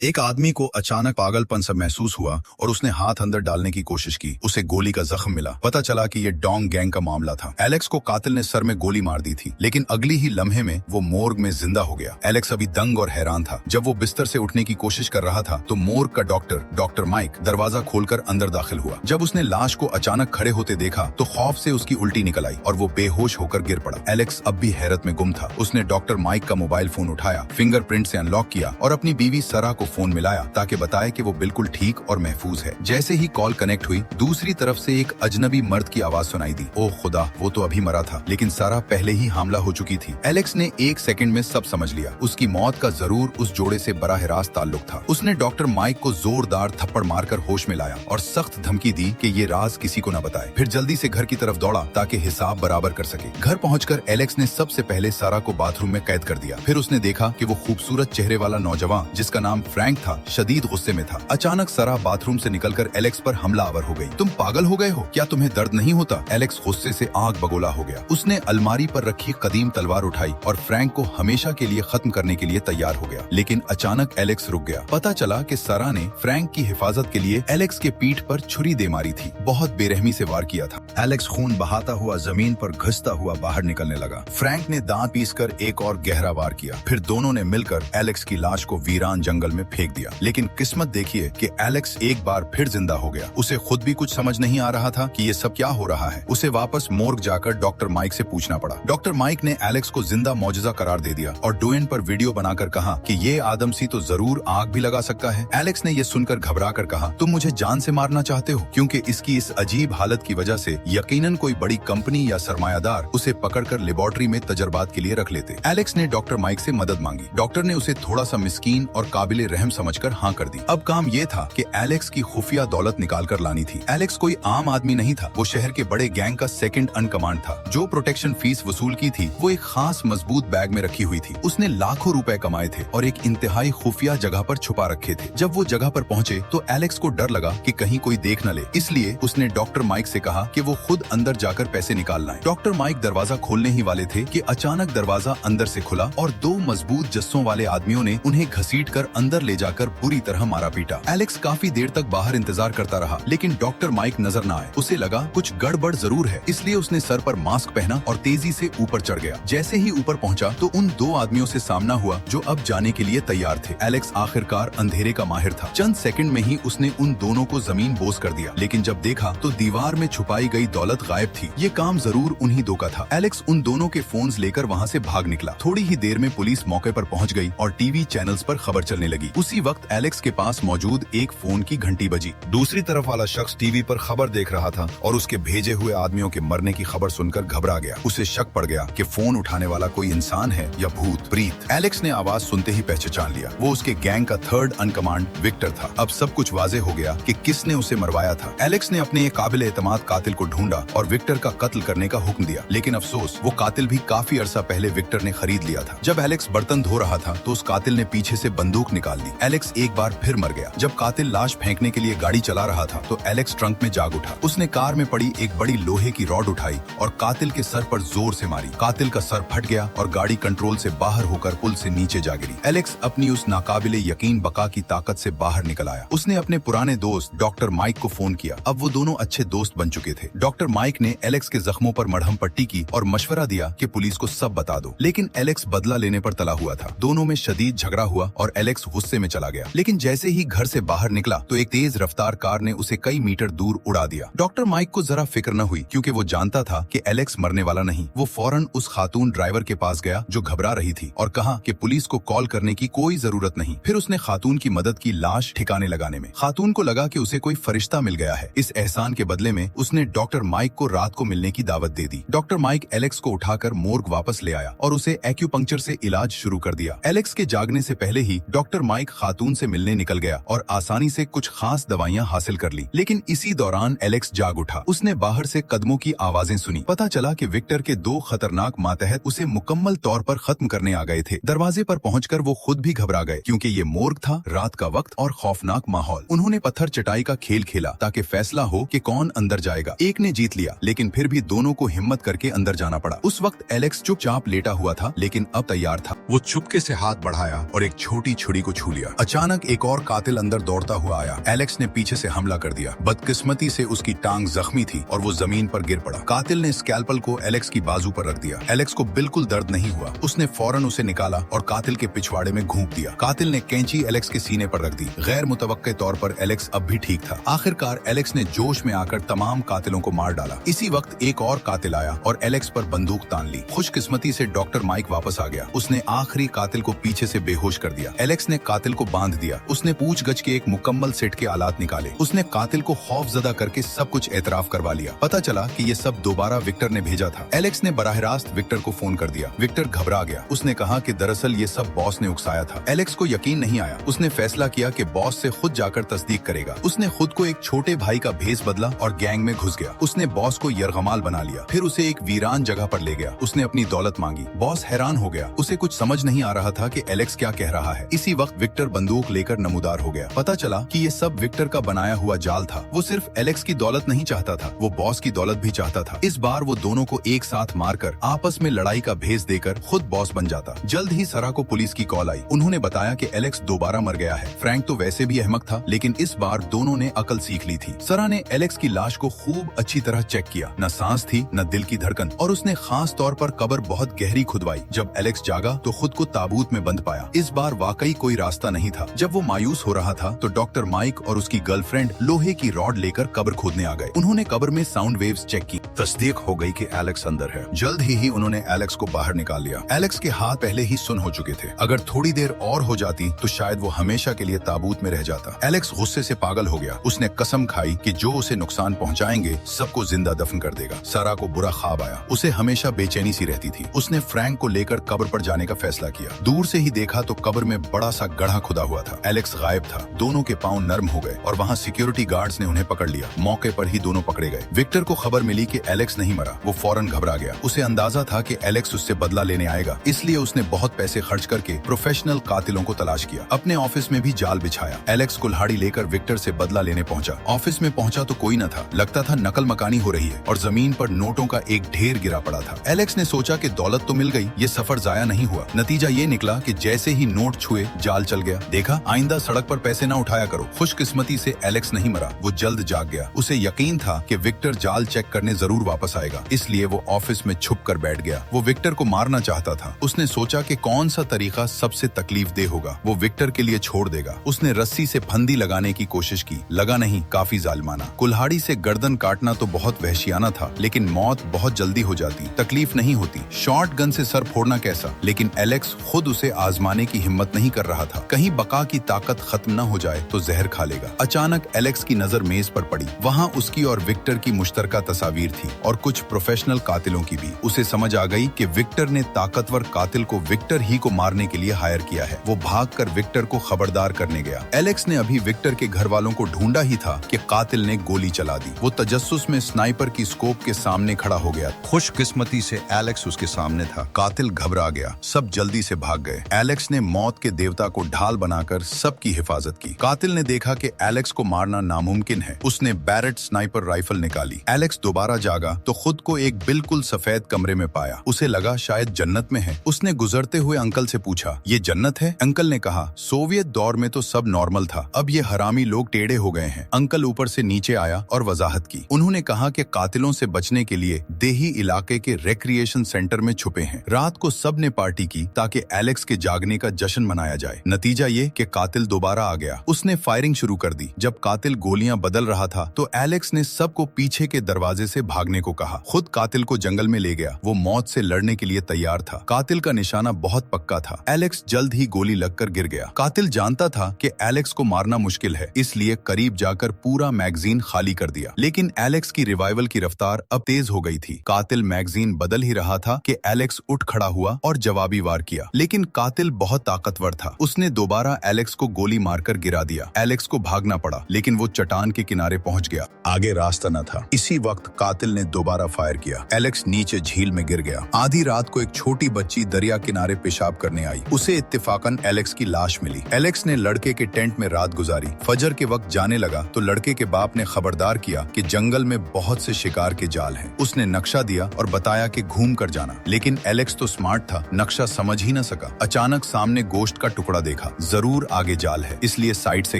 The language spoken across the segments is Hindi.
एक आदमी को अचानक पागलपन सा महसूस हुआ और उसने हाथ अंदर डालने की कोशिश की। उसे गोली का जख्म मिला। पता चला कि ये डोंग गैंग का मामला था। एलेक्स को कातिल ने सर में गोली मार दी थी, लेकिन अगली ही लम्हे में वो मोर्ग में जिंदा हो गया। एलेक्स अभी दंग और हैरान था। जब वो बिस्तर से उठने की कोशिश कर रहा था तो मोर्ग का डॉक्टर माइक दरवाजा खोलकर अंदर दाखिल हुआ। जब उसने लाश को अचानक खड़े होते देखा तो खौफ से उसकी उल्टी निकल आई और वो बेहोश होकर गिर पड़ा। एलेक्स अब भी हैरत में गुम था। उसने डॉक्टर माइक का मोबाइल फोन उठाया, फिंगरप्रिंट से अनलॉक किया और अपनी बीवी सरा को फोन मिलाया ताकि बताए कि वो बिल्कुल ठीक और महफूज है। जैसे ही कॉल कनेक्ट हुई, दूसरी तरफ से एक अजनबी मर्द की आवाज सुनाई दी। ओह खुदा, वो तो अभी मरा था, लेकिन सारा पहले ही हमला हो चुकी थी। एलेक्स ने एक सेकंड में सब समझ लिया। उसकी मौत का जरूर उस जोड़े से बराह रास्त ताल्लुक था। उसने डॉक्टर माइक को जोरदार थप्पड़ मारकर होश में लाया और सख्त धमकी दी कि ये राज किसी को न बताए। फिर जल्दी से घर की तरफ दौड़ा ताकि हिसाब बराबर कर सके। घर पहुंचकर एलेक्स ने सबसे पहले सारा को बाथरूम में कैद कर दिया। फिर उसने देखा कि वो खूबसूरत चेहरे वाला नौजवान, जिसका नाम फ्रैंक था, शदीद गुस्से में था। अचानक सारा बाथरूम से निकलकर एलेक्स पर हमलावर हो गई। तुम पागल हो गए हो क्या? तुम्हें दर्द नहीं होता? एलेक्स गुस्से से आग बगोला हो गया। उसने अलमारी पर रखी कदीम तलवार उठाई और फ्रैंक को हमेशा के लिए खत्म करने के लिए तैयार हो गया। लेकिन अचानक एलेक्स रुक गया। पता चला कि सारा ने फ्रैंक की हिफाजत के लिए एलेक्स के पीठ पर छुरी दे मारी थी। बहुत बेरहमी से वार किया था। एलेक्स खून बहाता हुआ जमीन पर घिसता हुआ बाहर निकलने लगा। फ्रैंक ने दांत पीसकर एक और गहरा वार किया। फिर दोनों ने मिलकर एलेक्स की लाश को वीरान जंगल में फेंक दिया। लेकिन किस्मत देखिए कि एलेक्स एक बार फिर जिंदा हो गया। उसे खुद भी कुछ समझ नहीं आ रहा था कि ये सब क्या हो रहा है। उसे वापस मोर्ग जाकर डॉक्टर माइक से पूछना पड़ा। डॉक्टर माइक ने एलेक्स को जिंदा मौजज़ा करार दे दिया और डोएन पर वीडियो बनाकर कहा कि ये आदमसी तो जरूर आग भी लगा सकता है। एलेक्स ने ये सुनकर घबरा कर कहा, तुम मुझे जान से मारना चाहते हो? क्योंकि इसकी इस अजीब हालत की वजह से यकीनन कोई बड़ी कंपनी या सरमायादार उसे पकड़कर लेबोरेटरी में तजर्बात के लिए रख लेते। एलेक्स ने डॉक्टर माइक से मदद मांगी। डॉक्टर ने उसे थोड़ा सा मिस्कीन और काबिल रहम समझकर हाँ कर दी। अब काम ये था कि एलेक्स की खुफिया दौलत निकाल कर लानी थी। एलेक्स कोई आम आदमी नहीं था। वो शहर के बड़े गैंग का सेकंड अन कमांड था। जो प्रोटेक्शन फीस वसूल की थी वो एक खास मजबूत बैग में रखी हुई थी। उसने लाखों रुपए कमाए थे और एक इंतहाई खुफिया जगह पर छुपा रखे थे। जब वो जगह पर पहुंचे तो एलेक्स को डर लगा कि कहीं कोई देख न ले, इसलिए उसने डॉक्टर माइक से कहा कि वो खुद अंदर जाकर पैसे निकाल लाएं। डॉक्टर माइक दरवाजा खोलने ही वाले थे कि अचानक दरवाजा अंदर से खुला और दो मजबूत जस्सों वाले आदमियों ने उन्हें घसीटकर अंदर ले जाकर बुरी तरह मारा पीटा। एलेक्स काफी देर तक बाहर इंतजार करता रहा, लेकिन डॉक्टर माइक नजर न आए। उसे लगा कुछ गड़बड़ जरूर है, इसलिए उसने सर पर मास्क पहना और तेजी से ऊपर चढ़ गया। जैसे ही ऊपर पहुंचा तो उन दो आदमियों से सामना हुआ जो अब जाने के लिए तैयार थे। एलेक्स आखिरकार अंधेरे का माहिर था। चंद सेकंड में ही उसने उन दोनों को जमीन बोस कर दिया, लेकिन जब देखा तो दीवार में छुपाई गई दौलत गायब थी। ये काम जरूर उन्हीं दो का था। एलेक्स उन दोनों के फोन्स लेकर वहाँ से भाग निकला। थोड़ी ही देर में पुलिस मौके पर पहुँच गई और टीवी चैनल्स पर खबर चलने लगी। उसी वक्त एलेक्स के पास मौजूद एक फोन की घंटी बजी। दूसरी तरफ वाला शख्स टीवी पर खबर देख रहा था और उसके भेजे हुए आदमियों के मरने की खबर सुनकर घबरा गया। उसे शक पड़ गया कि फोन उठाने वाला कोई इंसान है या भूत प्रीत। एलेक्स ने आवाज सुनते ही पहचान लिया। वो उसके गैंग का थर्ड अन कमांड विक्टर था। अब सब कुछ वाजे हो गया कि किसने उसे मरवाया था। एलेक्स ने अपने एक काबिल एतमाद कातिल को ढूंढा और विक्टर का कत्ल करने का हुक्म दिया, लेकिन अफसोस वो कातिल भी काफी अरसा पहले विक्टर ने खरीद लिया था। जब एलेक्स बर्तन धो रहा था तो उस कातिल ने पीछे से बंदूक निकाल ली। एलेक्स एक बार फिर मर गया। जब कातिल लाश फेंकने के लिए गाड़ी चला रहा था तो एलेक्स ट्रंक में जाग उठा। उसने कार में पड़ी एक बड़ी लोहे की रॉड उठाई और कातिल के सर पर जोर से मारी। कातिल का सर फट गया और गाड़ी कंट्रोल से बाहर होकर पुल से नीचे जा गिरी। एलेक्स अपनी उस नाकाबिले यकीन बका की ताकत से बाहर निकल आया। उसने अपने पुराने दोस्त डॉक्टर माइक को फोन किया। अब वो दोनों अच्छे दोस्त बन चुके थे। डॉक्टर माइक ने एलेक्स के जख्मों पर मरहम पट्टी की और मशवरा दिया कि पुलिस को सब बता दो, लेकिन एलेक्स बदला लेने पर तला हुआ था। दोनों में शदीद झगड़ा हुआ और एलेक्स गुस्से में चला गया। लेकिन जैसे ही घर से बाहर निकला तो एक तेज रफ्तार कार ने उसे कई मीटर दूर उड़ा दिया। डॉक्टर माइक को जरा फिक्र न हुई, क्योंकि वो जानता था कि एलेक्स मरने वाला नहीं। वो फौरन उस खातून ड्राइवर के पास गया जो घबरा रही थी और कहा कि पुलिस को कॉल करने की कोई जरूरत नहीं। फिर उसने खातून की मदद की लाश ठिकाने लगाने में। खातून को लगा कि उसे कोई फरिश्ता मिल गया है। इस एहसान के बदले में उसने डॉक्टर माइक को रात को मिलने की दावत दे दी। डॉक्टर माइक एलेक्स को उठाकर मोर्ग वापस ले आया और उसे एक्यूपंक्चर से इलाज शुरू कर दिया। एलेक्स के जागने से पहले ही डॉक्टर माइक खातून से मिलने निकल गया और आसानी से कुछ खास दवाइयां हासिल कर ली। लेकिन इसी दौरान एलेक्स जाग उठा। उसने बाहर से कदमों की आवाजें सुनी। पता चला कि विक्टर के दो खतरनाक मातहत उसे मुकम्मल तौर पर खत्म करने आ गए थे। दरवाजे पर पहुंचकर वो खुद भी घबरा गए, क्योंकि ये मोर्ग था, रात का वक्त और खौफनाक माहौल। उन्होंने पत्थर चटाई का खेल खेला ताकि फैसला हो कि कौन अंदर जाएगा। एक ने जीत लिया, लेकिन फिर भी दोनों को हिम्मत करके अंदर जाना पड़ा। उस वक्त एलेक्स चुपचाप लेटा हुआ था, लेकिन अब तैयार था। वो चुपके से हाथ बढ़ाया और एक छोटी छुरी को छू छू लिया। अचानक एक और कातिल अंदर दौड़ता हुआ आया। एलेक्स ने पीछे से हमला कर दिया। बदकिस्मती से उसकी टांग जख्मी थी और वो जमीन पर गिर पड़ा। कातिल ने स्कैल्पल को एलेक्स की बाजू पर रख दिया। एलेक्स को बिल्कुल दर्द नहीं हुआ। उसने फौरन उसे निकाला और कातिल के पिछवाड़े में घूंप दिया। कातिल ने कैंची एलेक्स के सीने पर रख दी। गैर मुतवक्के तौर पर एलेक्स अब भी ठीक था। आखिरकार एलेक्स ने जोश में आकर तमाम कातिलों को मार डाला। इसी वक्त एक और कातिल आया और एलेक्स पर बंदूक तान ली। खुशकिस्मती से डॉक्टर माइक वापस आ गया। उसने आखिरी कातिल को पीछे से बेहोश कर दिया। एलेक्स ने कातिल को बांध दिया। उसने पूछगछ के एक मुकम्मल सेट के आलात निकाले। उसने कातिल को खौफजदा करके सब कुछ एतराफ करवा लिया। पता चला कि ये सब दोबारा विक्टर ने भेजा था। एलेक्स ने बराह रास्त विक्टर को फोन कर दिया। विक्टर घबरा गया। उसने कहा कि दरअसल ये सब बॉस ने उकसाया था। एलेक्स को यकीन नहीं आया। उसने फैसला किया कि बॉस से खुद जाकर तस्दीक करेगा। उसने खुद को एक छोटे भाई का भेस बदला और गैंग में घुस गया। उसने बॉस को यरगमाल बना लिया। फिर उसे एक वीरान जगह पर ले गया। उसने अपनी दौलत मांगी। बॉस हैरान हो गया। उसे कुछ समझ नहीं आ रहा था कि एलेक्स क्या कह रहा है। इसी वक्त विक्टर बंदूक लेकर नमूदार हो गया। पता चला कि ये सब विक्टर का बनाया हुआ जाल था। वो सिर्फ एलेक्स की दौलत नहीं चाहता था, वो बॉस की दौलत भी चाहता था। इस बार वो दोनों को एक साथ मारकर आपस में लड़ाई का भेस देकर खुद बॉस बन जाता। जल्द ही सरा को पुलिस की कॉल आई। उन्होंने बताया कि एलेक्स दोबारा मर गया है। फ्रैंक तो वैसे भी अहमक था, लेकिन इस बार दोनों ने अकल सीख ली थी। सरा ने एलेक्स की लाश को खूब अच्छी तरह चेक किया। न सांस थी न दिल की धड़कन, और उसने खास तौर पर कब्र बहुत गहरी खुदवाई। जब एलेक्स जागा तो खुद को ताबूत में बंद पाया। इस बार वाकई कोई रास्ता नहीं था। जब वो मायूस हो रहा था तो डॉक्टर माइक और उसकी गर्लफ्रेंड लोहे की रॉड लेकर कब्र खोदने आ गए। उन्होंने कब्र में साउंड वेव्स चेक की। तस्दीक हो गई कि एलेक्स अंदर है। जल्द ही उन्होंने एलेक्स को बाहर निकाल लिया। एलेक्स के हाथ पहले ही सुन हो चुके थे। अगर थोड़ी देर और हो जाती तो शायद वो हमेशा के लिए ताबूत में रह जाता। एलेक्स गुस्से से पागल हो गया। उसने कसम खाई कि जो उसे नुकसान पहुंचाएंगे सबको जिंदा दफन कर देगा। सारा को बुरा ख्वाब आया। उसे हमेशा बेचैनी सी रहती थी। उसने फ्रैंक को लेकर कब्र पर जाने का फैसला किया। दूर से ही देखा तो कब्र में बड़ा सा गड्ढा खुदा हुआ था। एलेक्स गायब था। दोनों के पांव नर्म हो गए और वहाँ सिक्योरिटी गार्ड्स ने उन्हें पकड़ लिया। मौके पर ही दोनों पकड़े गए। विक्टर को खबर मिली कि एलेक्स नहीं मरा। वो फौरन घबरा गया। उसे अंदाजा था कि एलेक्स उससे बदला लेने आएगा, इसलिए उसने बहुत पैसे खर्च करके प्रोफेशनल कातिलों को तलाश किया। अपने ऑफिस में भी जाल बिछाया। एलेक्स कुल्हाड़ी लेकर विक्टर से बदला लेने पहुंचा। ऑफिस में पहुंचा तो कोई न था। लगता था नकल मकानी हो रही है और जमीन पर नोटों का एक ढेर गिरा पड़ा था। एलेक्स ने सोचा कि दौलत तो मिल गई, ये सफर जाया नहीं हुआ। नतीजा ये निकला कि जैसे ही नोट छुए जाल चल गया। देखा, आइंदा सड़क पर पैसे न उठाया करो। खुशकिस्मती से एलेक्स नहीं मरा। वो जल्द जाग गया। उसे यकीन था कि विक्टर जाल चेक करने जरूर वापस आएगा, इसलिए वो ऑफिस में छुप कर बैठ गया। वो विक्टर को मारना चाहता था। उसने सोचा कि कौन सा तरीका सबसे तकलीफ दे होगा। वो विक्टर के लिए छोड़ देगा। उसने रस्सी से फंदी लगाने की कोशिश की। लगा नहीं, काफी जालिमाना। कुल्हाड़ी से गर्दन काटना तो बहुत वहशियाना था, लेकिन मौत बहुत जल्दी हो जाती, तकलीफ नहीं होती। शॉर्ट गन से सर फोड़ना कैसा? लेकिन एलेक्स खुद उसे आजमाने की हिम्मत नहीं कर रहा था। कहीं बका की ताकत खत्म न हो जाए तो जहर खा लेगा। अचानक एलेक्स की नजर मेज पर पड़ी। वहाँ उसकी और विक्टर की मुश्तरका तस्वीर थी और कुछ प्रोफेशनल कातिलों की भी। उसे समझ आ गई कि विक्टर ने ताकतवर कातिल को विक्टर ही को मारने के लिए हायर किया है। वो भागकर विक्टर को खबरदार करने गया। एलेक्स ने अभी विक्टर के घर वालों को ढूंढा ही था कि कातिल ने गोली चला दी। वो तजस्सुस में स्नाइपर की स्कोप के सामने खड़ा हो गया। खुशकिस्मती से एलेक्स उसके सामने था। कातिल घबरा गया। सब जल्दी से भाग गए। एलेक्स ने मौत के देवता को ढाल बनाकर सबकी हिफाजत की। कातिल ने देखा कि एलेक्स को मारना नामुमकिन है। उसने बैरेट स्नाइपर राइफल निकाली। एलेक्स दोबारा जागा तो खुद को एक बिल्कुल सफेद कमरे में पाया। उसे लगा शायद जन्नत में है। उसने गुजरते हुए अंकल से पूछा, ये जन्नत है? अंकल ने कहा, सोवियत दौर में तो सब नॉर्मल था, अब ये हरामी लोग टेढ़े हो गए हैं। अंकल ऊपर से नीचे आया और वजाहत की। उन्होंने कहा कि कातिलों से बचने के लिए देही इलाके के रिक्रिएशन सेंटर में छुपे हैं। रात को सब ने पार्टी की ताकि एलेक्स के जागने का जश्न मनाया जाए। नतीजा ये कि कातिल दोबारा आ गया। उसने फायरिंग शुरू कर दी। जब कातिल गोलियां बदल रहा था तो एलेक्स ने सबको पीछे के दरवाजे से भागने को कहा। खुद कातिल को जंगल में ले गया। वो मौत से लड़ने के लिए तैयार था। कातिल का निशाना बहुत पक्का था। एलेक्स जल्द ही गोली लगकर गिर गया। कातिल जानता था कि एलेक्स को मारना मुश्किल है, इसलिए करीब जाकर पूरा मैगजीन खाली कर दिया। लेकिन एलेक्स की रिवाइवल की रफ्तार अब तेज हो गई थी। कातिल मैगजीन बदल ही रहा था कि एलेक्स उठ खड़ा हुआ और जवाबी वार किया। लेकिन कातिल बहुत ताकतवर था। उसने दोबारा एलेक्स को गोली मारकर गिरा दिया। एलेक्स को भागना पड़ा, लेकिन वो चट्टान के किनारे पहुंच गया। आगे रास्ता न था। इसी वक्त कातिल ने दोबारा फायर किया। एलेक्स नीचे झील में गिर गया। आधी रात को एक छोटी बच्ची दरिया किनारे पेशाब करने आई। उसे इत्तेफाकन एलेक्स की लाश मिली। एलेक्स ने लड़के के टेंट में रात गुजारी। फजर के वक्त जाने लगा तो लड़के के बाप ने खबरदार किया कि जंगल में बहुत से शिकार के जाल हैं। उसने नक्शा दिया और बताया कि घूम कर जाना, लेकिन एलेक्स तो स्मार्ट था, नक्शा समझ ही न सका। अचानक सामने गोश्त का टुकड़ा देखा। देखा, जरूर आगे जाल है, इसलिए साइड से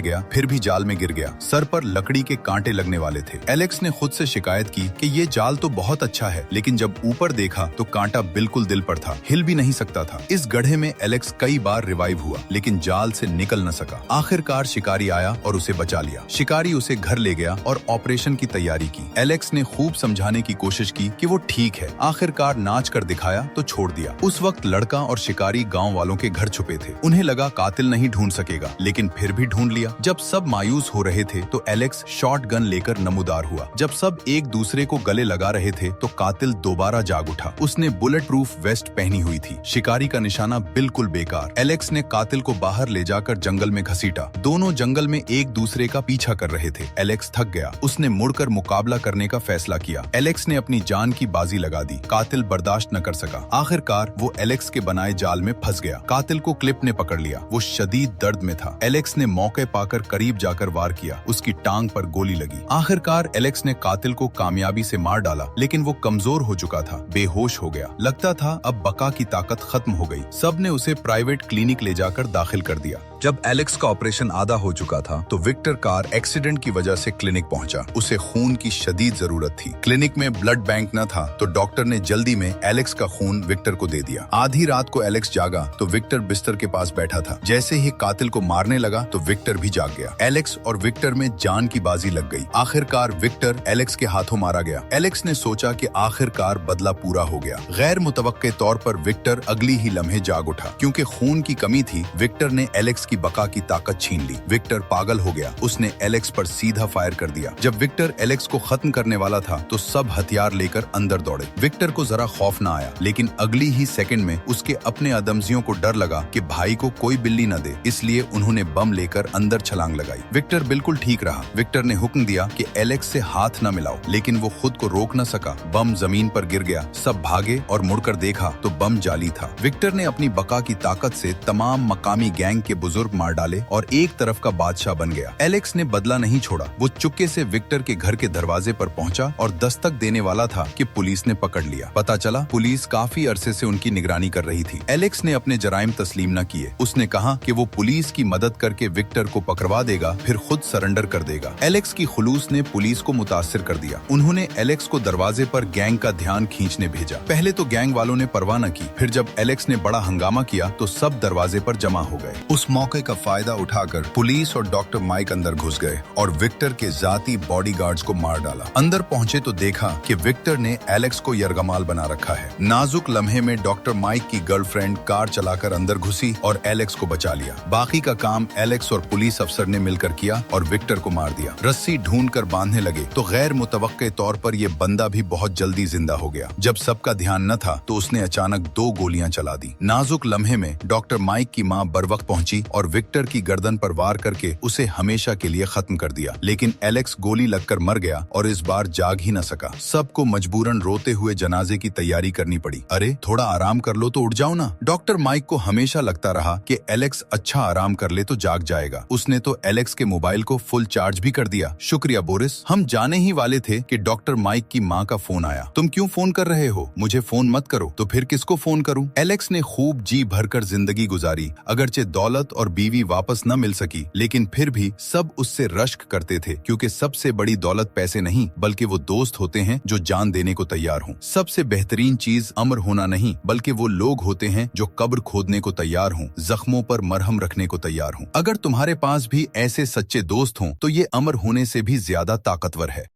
गया, फिर भी जाल में गिर गया। सर पर लकड़ी के कांटे लगने वाले थे। एलेक्स ने खुद से शिकायत की कि ये जाल तो बहुत अच्छा है, लेकिन जब ऊपर देखा तो कांटा बिल्कुल दिल पर था, हिल भी नहीं सकता था। इस गड्ढे में एलेक्स कई बार रिवाइव हुआ, लेकिन जाल से निकल न सका। आखिरकार शिकारी आया और उसे बचा लिया। शिकारी उसे घर ले गया और ऑपरेशन की तैयारी की। एलेक्स ने खूब समझाने की कोशिश की कि वो ठीक है। आखिरकार नाच कर दिखाया तो छोड़ दिया। उस वक्त लड़का और शिकारी गांव वालों के घर छुपे थे। उन्हें लगा कातिल नहीं ढूंढ सकेगा, लेकिन फिर भी ढूंढ लिया। जब सब मायूस हो रहे थे तो एलेक्स शॉटगन लेकर नमूदार हुआ। जब सब एक दूसरे को गले लगा रहे थे तो कातिल दोबारा जाग उठा। उसने बुलेट प्रूफ वेस्ट पहनी हुई थी। शिकारी का निशाना बिल्कुल बेकार। एलेक्स ने कातिल को बाहर ले जाकर जंगल में घसीटा। दोनों जंगल में एक दूसरे का पीछा कर रहे थे। एलेक्स थक गया। उसने मुड़कर मुकाबला करने का फैसला किया। एलेक्स ने अपनी जान की बाजी लगा दी। कातिल बर्दाश्त न कर सका। आखिरकार वो एलेक्स के बनाए जाल में फंस गया। कातिल को क्लिप ने पकड़ लिया। वो शदीद दर्द में था। एलेक्स ने मौके पाकर करीब जाकर वार किया। उसकी टांग पर गोली लगी। आखिरकार एलेक्स ने कातिल को कामयाबी से मार डाला, लेकिन वो कमजोर हो चुका था, बेहोश हो गया। लगता था अब बका की ताकत खत्म हो गई। सब ने उसे प्राइवेट क्लिनिक ले जाकर दाखिल कर दिया। जब एलेक्स का ऑपरेशन आधा हो चुका था तो विक्टर कार एक्सीडेंट की वजह से क्लिनिक पहुंचा। उसे खून की शदीद जरूरत थी। क्लिनिक में ब्लड बैंक न था तो डॉक्टर ने जल्दी में एलेक्स का खून विक्टर को दे दिया। आधी रात को एलेक्स जागा तो विक्टर बिस्तर के पास बैठा था। जैसे ही कातिल को मारने लगा तो विक्टर भी जाग गया। एलेक्स और विक्टर में जान की बाजी लग गई। आखिरकार विक्टर एलेक्स के हाथों मारा गया। एलेक्स ने सोचा कि आखिरकार बदला पूरा हो गया। गैर मुतवक्के तौर पर विक्टर अगली ही लम्हे जाग उठा। क्योंकि खून की कमी थी, विक्टर ने एलेक्स की बका की ताकत छीन ली। विक्टर पागल हो गया। उसने एलेक्स पर सीधा फायर कर दिया। जब विक्टर एलेक्स को खत्म करने वाला था तो सब हथियार लेकर अंदर दौड़े। विक्टर को जरा खौफ न आया, लेकिन अगली ही सेकंड में उसके अपने अदमजियों को डर लगा कि भाई को कोई बिल्ली न दे, इसलिए उन्होंने बम लेकर अंदर छलांग लगाई। विक्टर बिल्कुल ठीक रहा। विक्टर ने हुक्म दिया कि एलेक्स से हाथ न मिलाओ, लेकिन वो खुद को रोक न सका। बम जमीन पर गिर गया। सब भागे और मुड़कर देखा तो बम जाली था। विक्टर ने अपनी बका की ताकत से तमाम मकामी गैंग के बुजुर्ग मार डाले और एक तरफ का बादशाह बन गया। एलेक्स ने बदला नहीं छोड़ा। वो चुपके से विक्टर के घर के दरवाजे पर पहुंचा और दस्तक देने वाला था कि पुलिस ने पकड़ लिया। पता चला पुलिस काफी अरसे से उनकी निगरानी कर रही थी। एलेक्स ने अपने जराइम तस्लीम न किए। उसने कहा कि वो पुलिस की मदद करके विक्टर को पकड़वा देगा, फिर खुद सरेंडर कर देगा। एलेक्स की खुलूस ने पुलिस को मुतासिर कर दिया। उन्होंने एलेक्स को दरवाजे पर गैंग का ध्यान खींचने भेजा। पहले तो गैंग वालों ने परवाह न की, फिर जब एलेक्स ने बड़ा हंगामा किया तो सब दरवाजे पर जमा हो गए। उस मौके का फायदा उठाकर पुलिस और डॉक्टर माइक अंदर घुस गए और विक्टर के जाती बॉडीगार्ड्स को मार डाला। अंदर पहुंचे तो देखा कि विक्टर ने एलेक्स को यरगमाल बना रखा है। नाजुक लम्हे में डॉक्टर माइक की गर्लफ्रेंड कार चलाकर अंदर घुसी और एलेक्स को बचा लिया। बाकी का काम एलेक्स और पुलिस अफसर ने मिलकर किया और विक्टर को मार दिया। रस्सी ढूंढ कर बांधने लगे तो गैर मुतवक्के तौर पर यह बंदा भी बहुत जल्दी जिंदा हो गया। जब सबका ध्यान न था तो उसने अचानक 2 गोलियां चला दी। नाजुक लम्हे में डॉक्टर माइक की मां बरवक्त पहुंची और विक्टर की गर्दन पर वार करके उसे हमेशा के लिए खत्म कर दिया। लेकिन एलेक्स गोली लगकर मर गया और इस बार जाग ही न सका। सबको मजबूरन रोते हुए जनाजे की तैयारी करनी पड़ी। अरे थोड़ा आराम कर लो तो उठ जाओ ना। डॉक्टर माइक को हमेशा लगता रहा कि एलेक्स अच्छा आराम कर ले तो जाग जाएगा। उसने तो एलेक्स के मोबाइल को फुल चार्ज भी कर दिया। शुक्रिया बोरिस, हम जाने ही वाले थे कि डॉक्टर माइक की माँ का फोन आया। तुम क्यों फोन कर रहे हो? मुझे फोन मत करो। तो फिर किसको फोन करूं? एलेक्स ने खूब जी भरकर जिंदगी गुजारी। अगरचे दौलत और बीवी वापस न मिल सकी, लेकिन फिर भी सब उससे रश्क करते थे, क्योंकि सबसे बड़ी दौलत पैसे नहीं बल्कि वो दोस्त होते हैं जो जान देने को तैयार हों। सबसे बेहतरीन चीज अमर होना नहीं बल्कि वो लोग होते हैं जो कब्र खोदने को तैयार हों, जख्मों पर मरहम रखने को तैयार हों। अगर तुम्हारे पास भी ऐसे सच्चे दोस्त हों तो ये अमर होने से भी ज्यादा ताकतवर है।